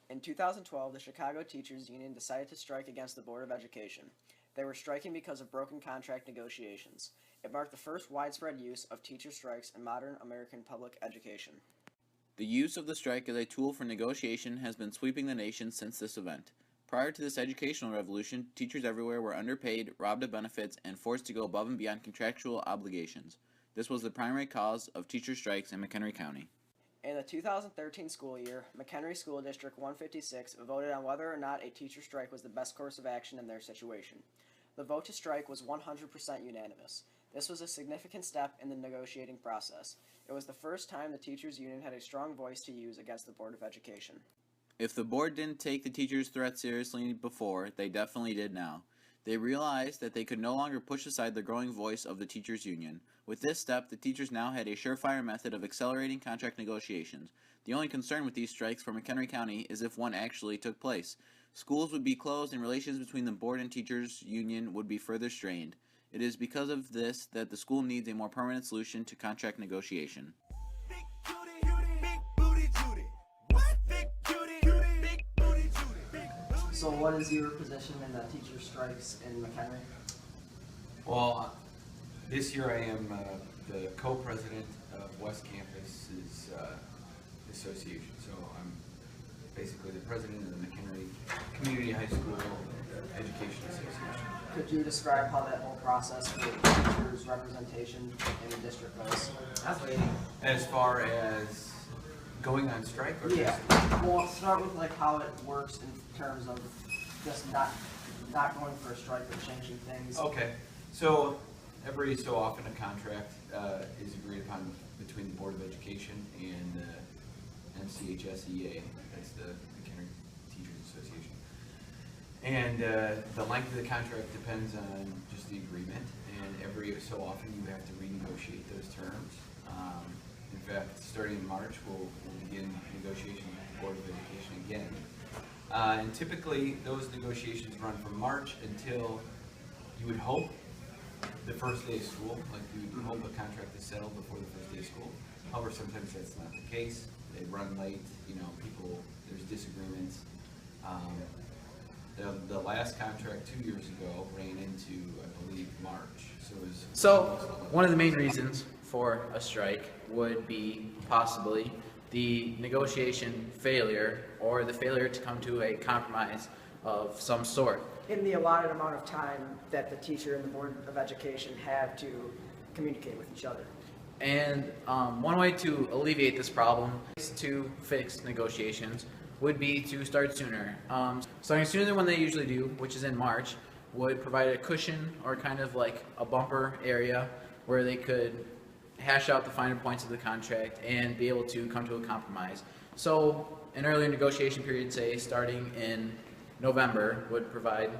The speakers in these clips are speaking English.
In 2012, the Chicago Teachers Union decided to strike against the Board of Education. They were striking because of broken contract negotiations. It marked the first widespread use of teacher strikes in modern American public education. The use of the strike as a tool for negotiation has been sweeping the nation since this event. Prior to this educational revolution, teachers everywhere were underpaid, robbed of benefits, and forced to go above and beyond contractual obligations. This was the primary cause of teacher strikes in McHenry County. In the 2013 school year, McHenry School District 156 voted on whether or not a teacher strike was the best course of action in their situation. The vote to strike was 100% unanimous. This was a significant step in the negotiating process. It was the first time the teachers union had a strong voice to use against the Board of Education. If the board didn't take the teachers' threat seriously before, they definitely did now. They realized that they could no longer push aside the growing voice of the teachers' union. With this step, the teachers now had a surefire method of accelerating contract negotiations. The only concern with these strikes for McHenry County is if one actually took place. Schools would be closed and relations between the board and teachers' union would be further strained. It is because of this that the school needs a more permanent solution to contract negotiation. So what is your position in the teacher strikes in McHenry? Well, this year I am the co-president of West Campus's association. So I'm basically the president of the McHenry Community High School Education Association. Could you describe how that whole process for teachers' representation in the district goes? As far as going on strike, or Yeah. Well, start with like how it works in terms of just not going for a strike or changing things. Okay, so every so often a contract is agreed upon between the Board of Education and the MCHSEA, that's the McHenry Teachers Association. And the length of the contract depends on just the agreement, and every so often you have to renegotiate those terms. In fact, starting in March, we'll begin negotiations with the Board of Education again. And typically, those negotiations run from March until, you would hope, the first day of school. Like, you would hope a contract is settled before the first day of school. However, sometimes that's not the case. They run late, there's disagreements. The last contract 2 years ago ran into, I believe, March. So one of the main reasons for a strike would be possibly the negotiation failure or the failure to come to a compromise of some sort. In the allotted amount of time that the teacher and the Board of Education have to communicate with each other. And one way to alleviate this problem is to fix negotiations would be to start sooner. Starting sooner than when they usually do, which is in March, would provide a cushion or kind of like a bumper area where they could hash out the finer points of the contract and be able to come to a compromise. So an earlier negotiation period, say starting in November, would provide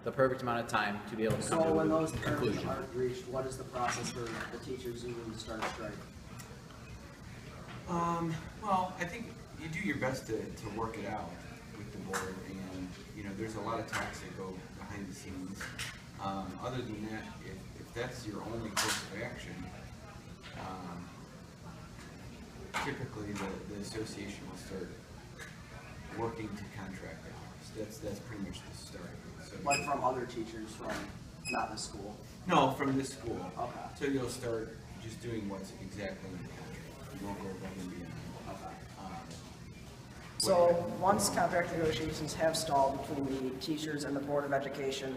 the perfect amount of time to be able to come to So when a those terms conclusion. are reached, what is the process for the teachers union to start a strike? Well, I think you do your best to work it out with the board, and there's a lot of talks that go behind the scenes. Other than that, if that's your only course of action, typically the association will start working to contract hours. That's pretty much the start. So Like from other teachers from not the school? no, from this school. Okay. So you'll start just doing what's exactly in the contract. You won't go above and beyond. Okay. So once contract negotiations have stalled between the teachers and the Board of Education,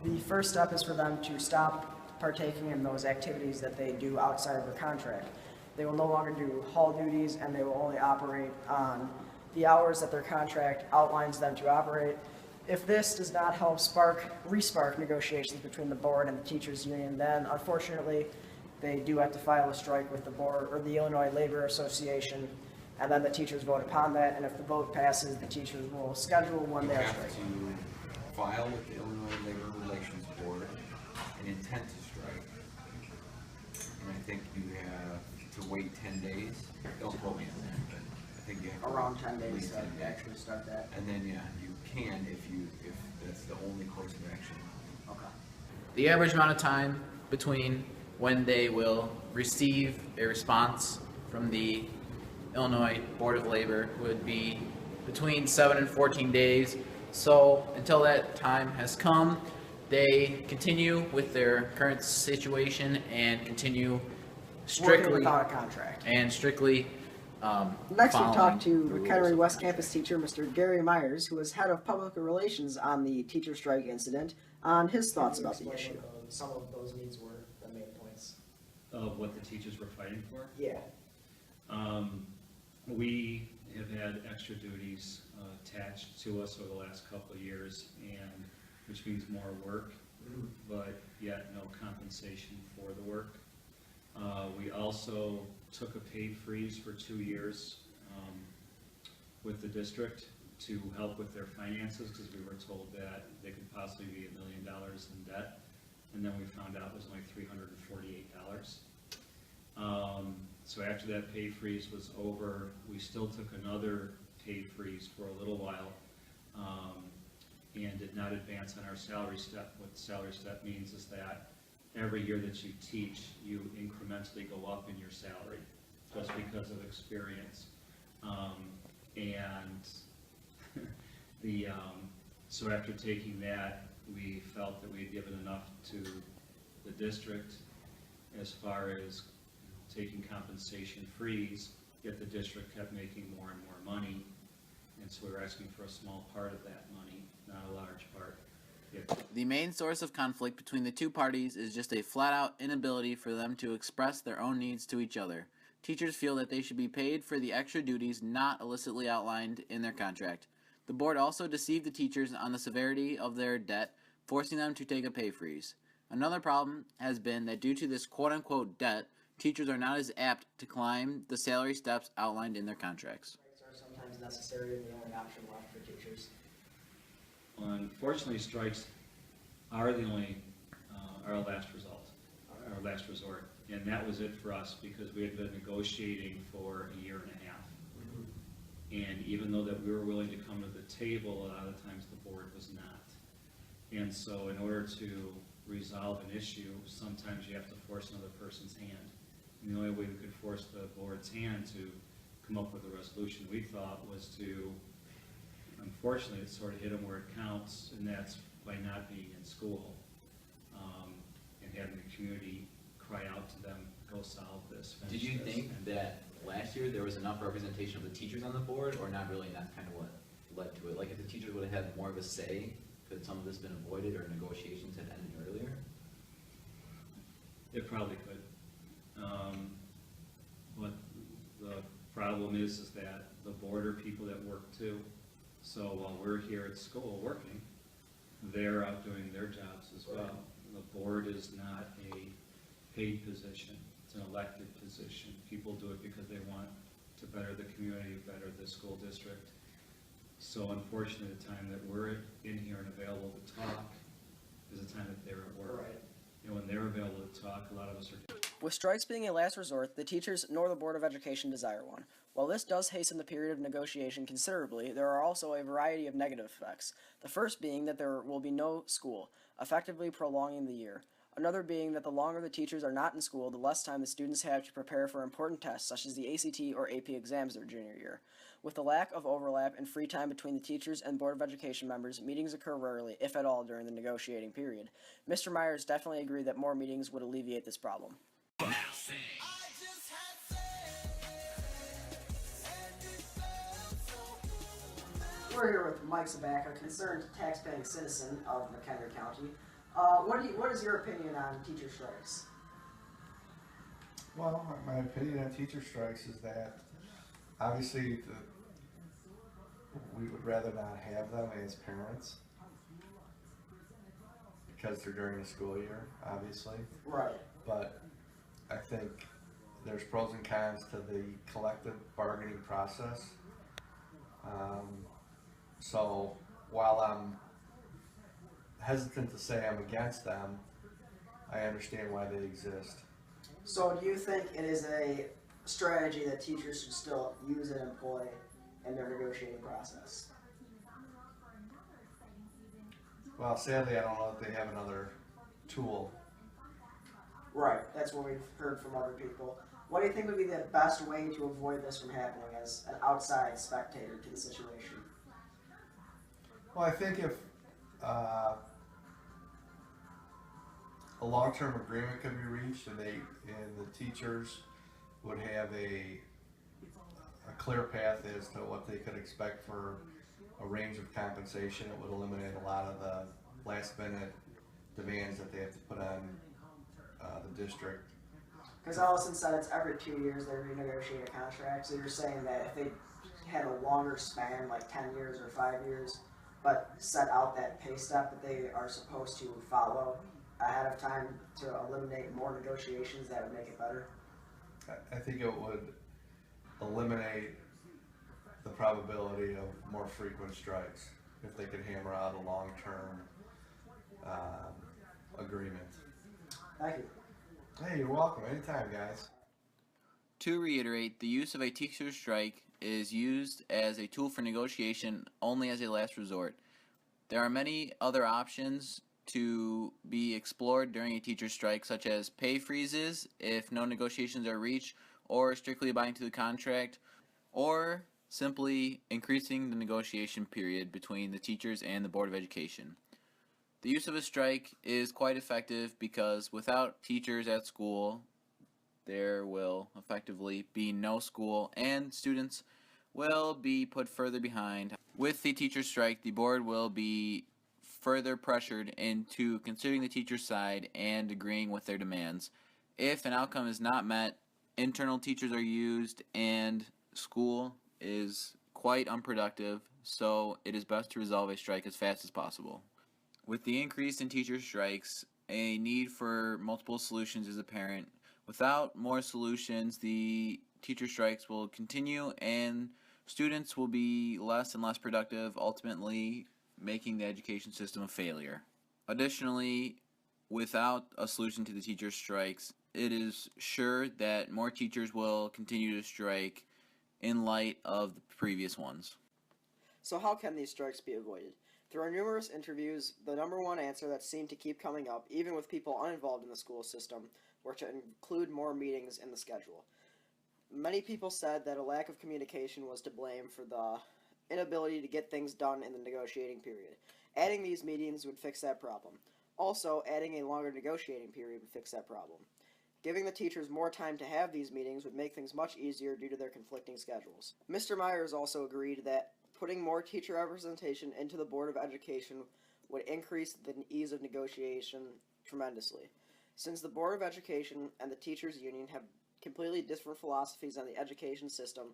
the first step is for them to stop partaking in those activities that they do outside of their contract. They will no longer do hall duties, and they will only operate on the hours that their contract outlines them to operate. If this does not help re-spark negotiations between the board and the teachers union, then unfortunately they do have to file a strike with the board or the Illinois Labor Association, and then the teachers vote upon that, and if the vote passes, the teachers will schedule one You day of have strike. to file with the Illinois Labor Relations Board an intent to strike. And I think you have to wait 10 days. Don't quote me on that, but I think you have to Around wait 10 at days least to 10 days. actually start that. And then, yeah, you can if that's the only course of action. Okay. The average amount of time between when they will receive a response from the Illinois Board of Labor would be between 7 and 14 days. So until that time has come, they continue with their current situation and continue Working strictly without a contract. and strictly Next, we following talked the to rules McHenry of West the Campus teacher, Mr. Gary Myers, who was head of public relations on the teacher strike incident, on his thoughts about the issue. Some of those needs were the main points. Of what the teachers were fighting for. Yeah. We have had extra duties attached to us over the last couple of years, and which means more work, but yet no compensation for the work. We also took a pay freeze for 2 years with the district to help with their finances, because we were told that they could possibly be $1 million in debt, and then we found out it was only $348. So after that pay freeze was over, we still took another pay freeze for a little while, and did not advance on our salary step. What the salary step means is that every year that you teach, you incrementally go up in your salary, just because of experience. And so after taking that, we felt that we had given enough to the district as far as taking compensation freeze, yet the district kept making more and more money. And so we were asking for a small part of that money, not a large part. Yet The main source of conflict between the two parties is just a flat-out inability for them to express their own needs to each other. Teachers feel that they should be paid for the extra duties not illicitly outlined in their contract. The board also deceived the teachers on the severity of their debt, forcing them to take a pay freeze. Another problem has been that due to this quote-unquote debt, teachers are not as apt to climb the salary steps outlined in their contracts. Strikes are sometimes necessary and the only option left for teachers. unfortunately, strikes are the only, our last result, our last resort. And that was it for us, because we had been negotiating for a year and a half. And even though that we were willing to come to the table, a lot of times the board was not. And so in order to resolve an issue, sometimes you have to force another person's hand. And the only way we could force the board's hand to come up with a resolution, we thought, was to, unfortunately, it sort of hit them where it counts, and that's by not being in school, and having the community cry out to them, go solve this. Did finish you this. think that last year there was enough representation of the teachers on the board, or not really, and that's kind of what led to it? Like, if the teachers would have had more of a say, could some of this been avoided, or negotiations had ended earlier? It probably could. But the problem is that the board are people that work too. So while we're here at school working, they're out doing their jobs as well. The board is not a paid position, it's an elected position. People do it because they want to better the community, better the school district. So unfortunately, the time that we're in here and available to talk is the time that they're at work. Right. And when they're available to talk, a lot of us are. With strikes being a last resort, the teachers nor the Board of Education desire one. While this does hasten the period of negotiation considerably, there are also a variety of negative effects. The first being that there will be no school, effectively prolonging the year. Another being that the longer the teachers are not in school, the less time the students have to prepare for important tests such as the ACT or AP exams their junior year. With the lack of overlap and free time between the teachers and Board of Education members, meetings occur rarely, if at all, during the negotiating period. Mr. Myers definitely agreed that more meetings would alleviate this problem. We're here with Mike Zabak, a concerned tax-paying citizen of McHenry County. What is your opinion on teacher strikes? Well, my opinion on teacher strikes is that obviously we would rather not have them as parents because they're during the school year, obviously. Right. But I think there's pros and cons to the collective bargaining process. So while I'm hesitant to say I'm against them, I understand why they exist. So do you think it is a strategy that teachers should still use and employ in their negotiating process? Well, sadly, I don't know if they have another tool. Right, that's what we've heard from other people. What do you think would be the best way to avoid this from happening as an outside spectator to the situation? Well, I think if a long-term agreement could be reached and the teachers would have a clear path as to what they could expect for a range of compensation, it would eliminate a lot of the last-minute demands that they have to put on the district. Because Allison said it's every 2 years they renegotiate a contract, so you're saying that if they had a longer span, like 10 years or 5 years, but set out that pay step that they are supposed to follow ahead of time to eliminate more negotiations, that would make it better? I think it would eliminate the probability of more frequent strikes if they could hammer out a long-term agreement. Thank you. Hey, you're welcome. Anytime, guys. To reiterate, the use of a teacher strike is used as a tool for negotiation only as a last resort. There are many other options to be explored during a teacher strike, such as pay freezes if no negotiations are reached, or strictly abiding to the contract, or simply increasing the negotiation period between the teachers and the Board of Education. The use of a strike is quite effective because without teachers at school, there will effectively be no school and students will be put further behind. With the teacher strike, the board will be further pressured into considering the teacher's side and agreeing with their demands. If an outcome is not met, internal teachers are used and school is quite unproductive, so it is best to resolve a strike as fast as possible. With the increase in teacher strikes, a need for multiple solutions is apparent. Without more solutions, the teacher strikes will continue and students will be less and less productive, ultimately making the education system a failure. Additionally, without a solution to the teacher strikes, it is sure that more teachers will continue to strike in light of the previous ones. So how can these strikes be avoided? Through our numerous interviews, the number one answer that seemed to keep coming up, even with people uninvolved in the school system, were to include more meetings in the schedule. Many people said that a lack of communication was to blame for the inability to get things done in the negotiating period. Adding these meetings would fix that problem. Also, adding a longer negotiating period would fix that problem. Giving the teachers more time to have these meetings would make things much easier due to their conflicting schedules. Mr. Myers also agreed that putting more teacher representation into the Board of Education would increase the ease of negotiation tremendously. Since the Board of Education and the Teachers Union have completely different philosophies on the education system,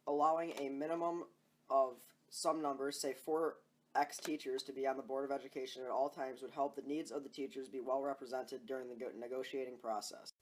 allowing a minimum of some numbers, say 4 ex-teachers, to be on the Board of Education at all times would help the needs of the teachers be well represented during the negotiating process.